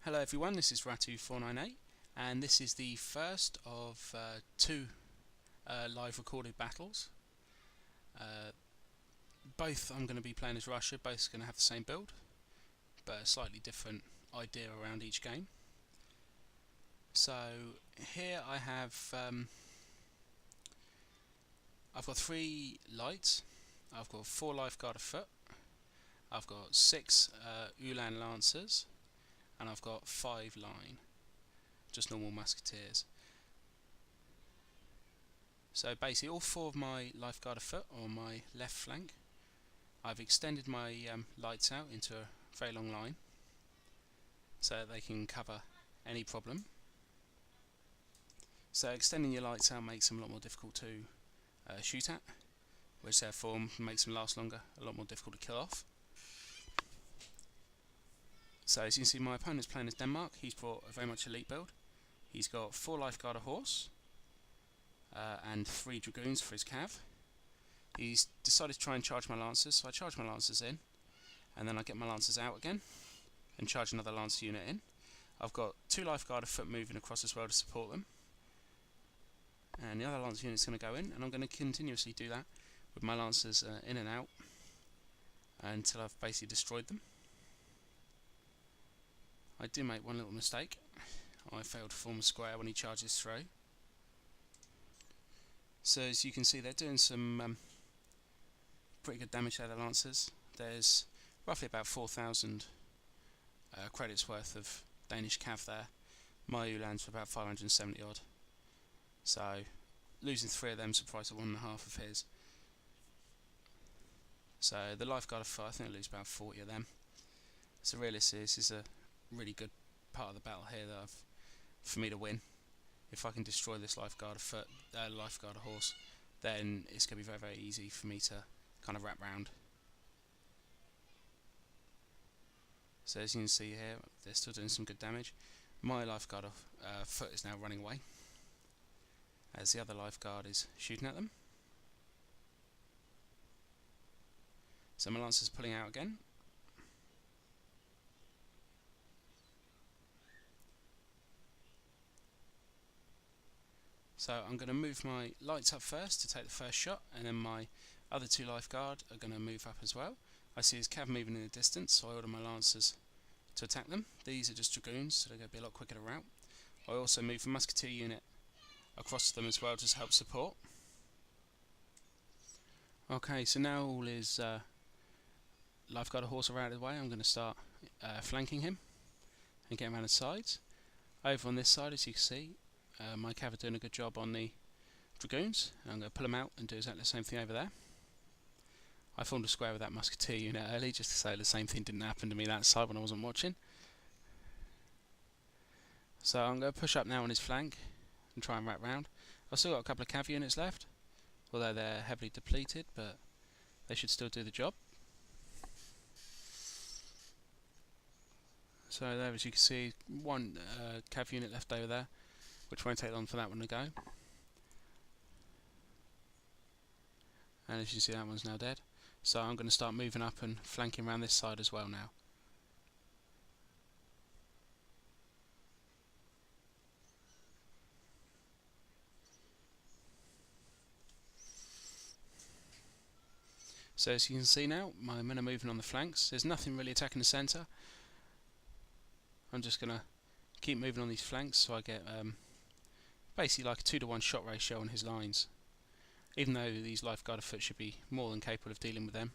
Hello everyone, this is Rattue 498 and this is the first of two live recorded battles. Both I'm going to be playing as Russia, both going to have the same build, but a slightly different idea around each game. So here I have, I've got 3 lights, I've got 4 lifeguard afoot, I've got 6 Ulan lancers, and I've got 5 line, just normal musketeers. So basically all 4 of my lifeguard afoot on my left flank, I've extended my lights out into a very long line so that they can cover any problem. So extending your lights out makes them a lot more difficult to shoot at, which therefore makes them last longer, a lot more difficult to kill off. So as you can see, my opponent's playing as Denmark. He's brought a very much elite build. He's got 4 lifeguard a horse and 3 dragoons for his cav. He's decided to try and charge my lancers, so I charge my lancers in, and then I get my lancers out again and charge another lancer unit in. I've got 2 lifeguard afoot moving across as well to support them, and the other lancer unit's going to go in, and I'm going to continuously do that with my lancers in and out until I've basically destroyed them. I do make one little mistake. I failed to form a square when he charges through. So as you can see, they're doing some pretty good damage to the lancers. There's roughly about 4,000 credits worth of Danish cav there. My Ulan's for about 570 odd. So losing 3 of them's the price of 1.5 of his. So the lifeguard of 5, I think I lose about 40 of them. So realistically, this is a really good part of the battle here that for me to win. If I can destroy this lifeguard afoot, lifeguard a horse, then it's going to be very, very easy for me to kind of wrap round. So as you can see here, they're still doing some good damage. My lifeguard foot is now running away, as the other lifeguard is shooting at them. So my lancer's pulling out again. So I'm going to move my lights up first to take the first shot, and then my other 2 lifeguard are going to move up as well. I see his cav moving in the distance, so I order my lancers to attack them. These are just dragoons, so they're going to be a lot quicker to rout. I also move the musketeer unit across to them as well, just to help support. Okay, so now all his lifeguard horse are out of the way. I'm going to start flanking him and get him around the sides. Over on this side, as you can see, my cav are doing a good job on the dragoons. I'm going to pull them out and do exactly the same thing over there. I formed a square with that musketeer unit early just to say the same thing didn't happen to me that side when I wasn't watching. So I'm going to push up now on his flank and try and wrap round. I've still got a couple of cav units left, although they're heavily depleted, but they should still do the job. So there, as you can see, one cav unit left over there, which won't take long for that one to go. And as you see, that one's now dead. So I'm going to start moving up and flanking around this side as well now. So as you can see now, my men are moving on the flanks. There's nothing really attacking the centre. I'm just going to keep moving on these flanks so I get basically like a 2-to-1 shot ratio on his lines. Even though these lifeguard afoot should be more than capable of dealing with them,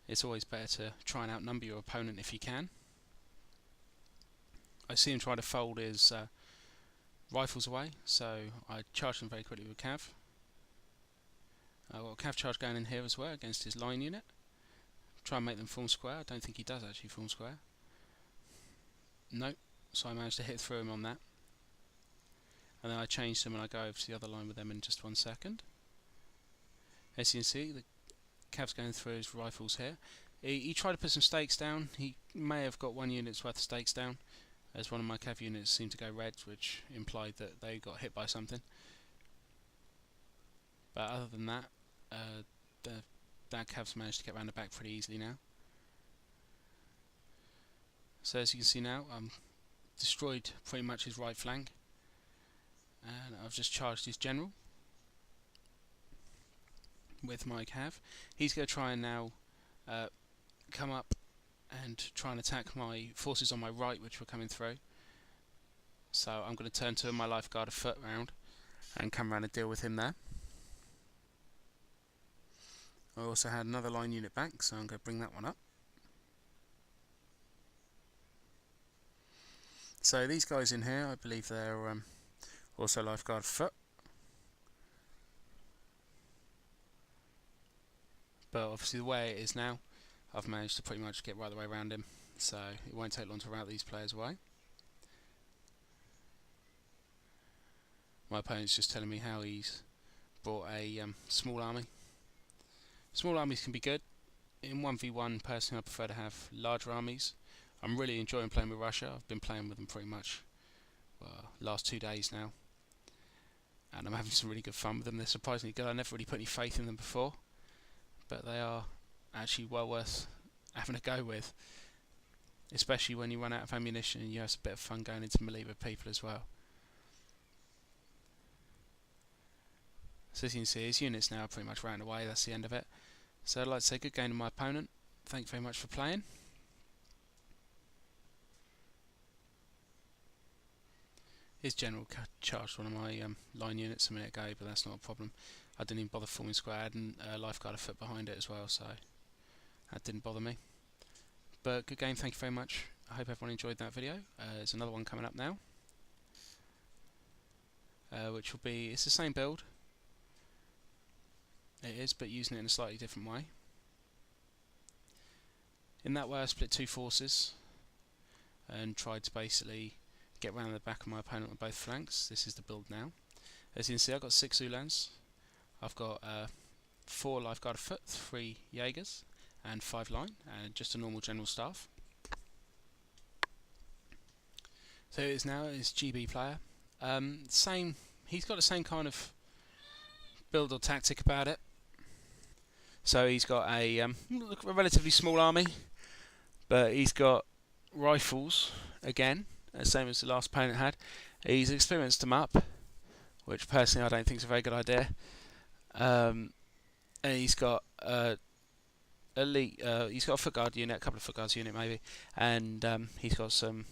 it's always better to try and outnumber your opponent if you can. I see him try to fold his rifles away, so I charge them very quickly with cav. I've got a cav charge going in here as well against his line unit. Try and make them form square. I don't think he does actually form square. Nope, so I managed to hit through him on that. And then I change them and I go over to the other line with them in just 1 second. As you can see, the cav's going through his rifles here. He tried to put some stakes down. He may have got 1 unit's worth of stakes down, as one of my cav units seemed to go red, which implied that they got hit by something. But other than that, that cav's managed to get around the back pretty easily now. So as you can see now, destroyed pretty much his right flank, and I've just charged his general with my cav. He's going to try and now come up and try and attack my forces on my right, which were coming through. So I'm going to turn to my lifeguard a foot round and come around and deal with him there. I also had another line unit back, so I'm going to bring that one up. So these guys in here, I believe they're also lifeguard foot. But obviously the way it is now, I've managed to pretty much get right the way around him, so it won't take long to rout these players away. My opponent's just telling me how he's brought a small army. Small armies can be good. In 1v1, personally, I prefer to have larger armies. I'm really enjoying playing with Russia. I've been playing with them pretty much last 2 days now, and I'm having some really good fun with them. They're surprisingly good. I never really put any faith in them before, but they are actually well worth having a go with, especially when you run out of ammunition and you have a bit of fun going into melee with people as well. So as you can see, his units now are pretty much routing away. That's the end of it. So I'd like to say good game to my opponent. Thank you very much for playing. His general charged one of my line units a minute ago, but that's not a problem. I didn't even bother forming square. I had a lifeguard a foot behind it as well, so that didn't bother me. But good game, thank you very much. I hope everyone enjoyed that video. There's another one coming up now, which will be, it's the same build. It is, but using it in a slightly different way. In that way I split two forces and tried to basically get round the back of my opponent on both flanks. This is the build now. As you can see, I've got 6 Ulans. I've got 4 lifeguard foot, 3 Jaegers, and 5 line, and just a normal general staff. So it is now his GB player. Same. He's got the same kind of build or tactic about it. So he's got a relatively small army, but he's got rifles again, same as the last opponent had. He's experienced them up, which personally I don't think is a very good idea. And he's got elite. He's got a foot guard unit, a couple of foot guards unit maybe, and he's got some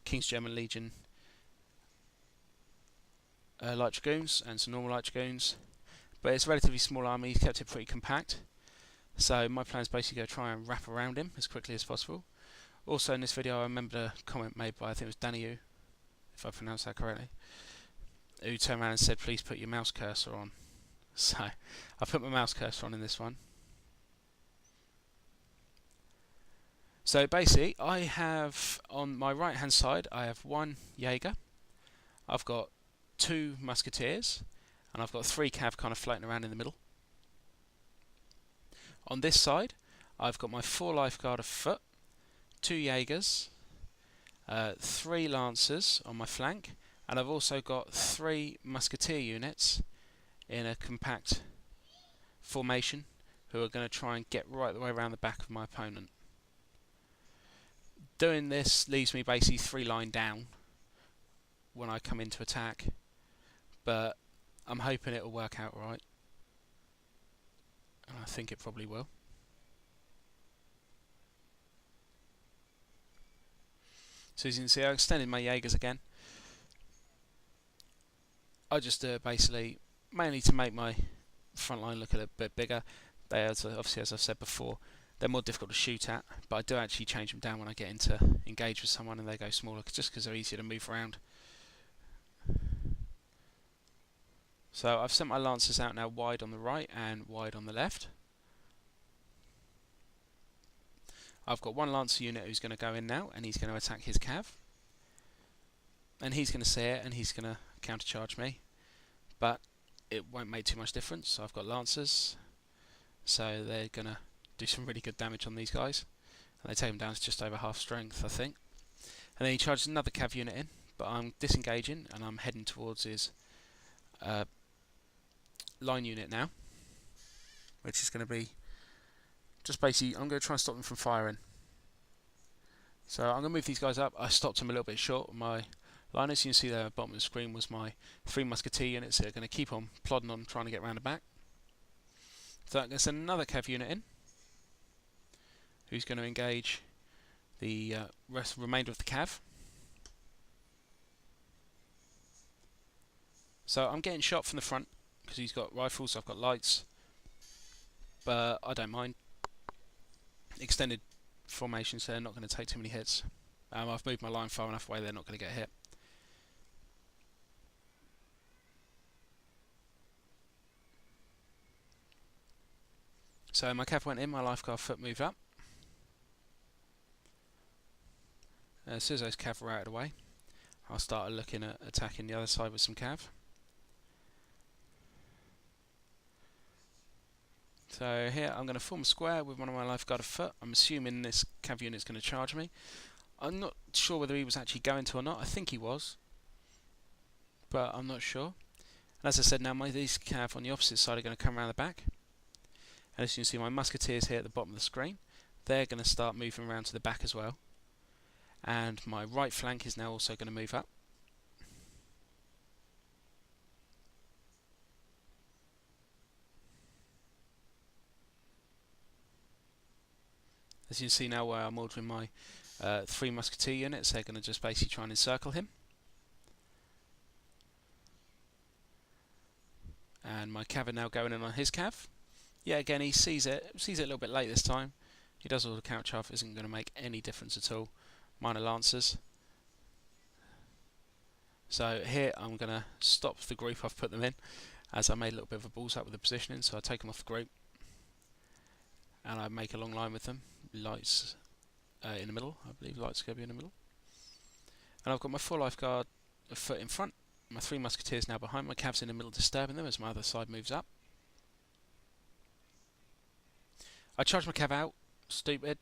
King's German Legion light dragoons and some normal light dragoons. But it's a relatively small army. He's kept it pretty compact. So my plan is basically to try and wrap around him as quickly as possible. Also in this video I remembered a comment made by, I think it was Rattue, if I pronounced that correctly, who turned around and said please put your mouse cursor on. So I put my mouse cursor on in this one. So basically I have on my right hand side I have 1 Jaeger, I've got 2 musketeers, and I've got 3 cav kind of floating around in the middle. On this side I've got my 4 lifeguard of foot, 2 Jaegers, 3 lancers on my flank, and I've also got 3 musketeer units in a compact formation who are going to try and get right the way around the back of my opponent. Doing this leaves me basically 3 line down when I come into attack, but I'm hoping it'll work out right, and I think it probably will. So as you can see, I extended my Jaegers again. I just do it basically mainly to make my front line look a little bit bigger. They are, obviously, as I've said before, they're more difficult to shoot at, but I do actually change them down when I get into engage with someone and they go smaller, just because they're easier to move around. So I've sent my lancers out now wide on the right and wide on the left. I've got 1 lancer unit who's going to go in now, and he's going to attack his cav. And he's going to see it, and he's going to countercharge me. But it won't make too much difference. So I've got lancers, so they're going to do some really good damage on these guys. And they take him down to just over half strength, I think. And then he charges another cav unit in, but I'm disengaging, and I'm heading towards his line unit now, which is going to be just basically, I'm going to try and stop them from firing. So I'm going to move these guys up. I stopped them a little bit short. My liners, you can see there at the bottom of the screen was my 3 musketeer units that are going to keep on plodding on trying to get round the back. So that gets another cav unit in, who's going to engage the remainder of the cav. So I'm getting shot from the front because he's got rifles, I've got lights, but I don't mind. Extended formations, so they're not going to take too many hits. I've moved my line far enough away, they're not going to get hit. So my cav went in, my lifeguard foot moved up. As soon as those cav are out of the way, I'll start looking at attacking the other side with some cav. So here I'm going to form a square with one of my lifeguard afoot. I'm assuming this cav unit is going to charge me. I'm not sure whether he was actually going to or not. I think he was, but I'm not sure. And as I said, now these cav on the opposite side are going to come around the back. And as you can see, my musketeers here at the bottom of the screen, they're going to start moving around to the back as well. And my right flank is now also going to move up. As you can see now where I'm ordering my 3 musketeer units, they're going to just basically try and encircle him. And my cav are now going in on his cav. Yeah, again, he sees it a little bit late this time. He does all the count charge, isn't going to make any difference at all. Minor lancers. So here I'm going to stop the group I've put them in, as I made a little bit of a balls up with the positioning, so I take them off the group and I make a long line with them. Lights in the middle, I believe lights going to be in the middle. And I've got my 4 lifeguard afoot in front, my 3 musketeers now behind, my cavs in the middle disturbing them as my other side moves up. I charged my cav out, stupid,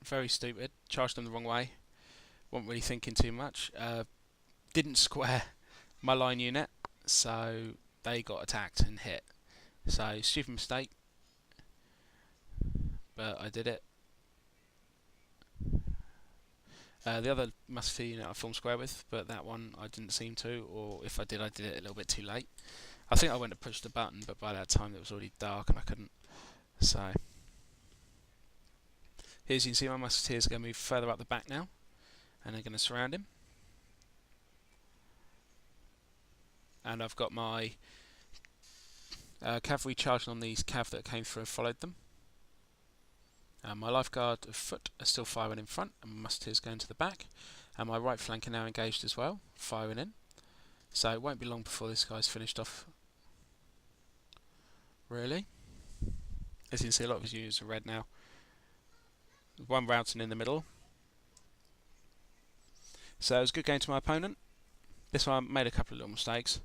very stupid, charged them the wrong way, wasn't really thinking too much, didn't square my line unit, so they got attacked and hit. So, stupid mistake, but I did it. The other musketeer unit I formed square with, but that one I didn't seem to, or if I did it a little bit too late. I think I went to push the button, but by that time it was already dark and I couldn't. So, here as you can see, my musketeers are going to move further up the back now, and they're going to surround him. And I've got my cavalry charging on these cav that came through and followed them. My lifeguard afoot are still firing in front, and my musketeers going to the back. And my right flank are now engaged as well, firing in. So it won't be long before this guy's finished off. Really? As you can see, a lot of his units are red now. One routing in the middle. So it was a good game to my opponent. This one I made a couple of little mistakes,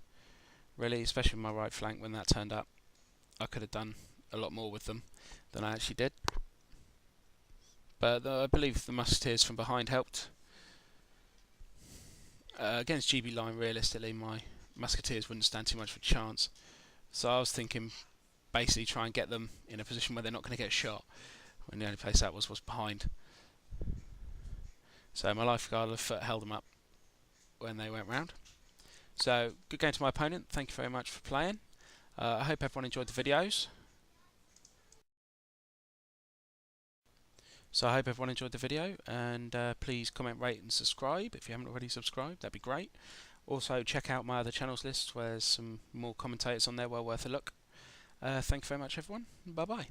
really, especially with my right flank when that turned up. I could have done a lot more with them than I actually did. But I believe the musketeers from behind helped. Against GB line, realistically, my musketeers wouldn't stand too much of a chance. So I was thinking, basically try and get them in a position where they're not going to get shot, when the only place that was behind. So my lifeguard foot held them up when they went round. So, good game to my opponent. Thank you very much for playing. I hope everyone enjoyed the videos. So I hope everyone enjoyed the video, and please comment, rate and subscribe if you haven't already subscribed, that'd be great. Also check out my other channels list where there's some more commentators on there well worth a look. Thank you very much everyone, bye bye.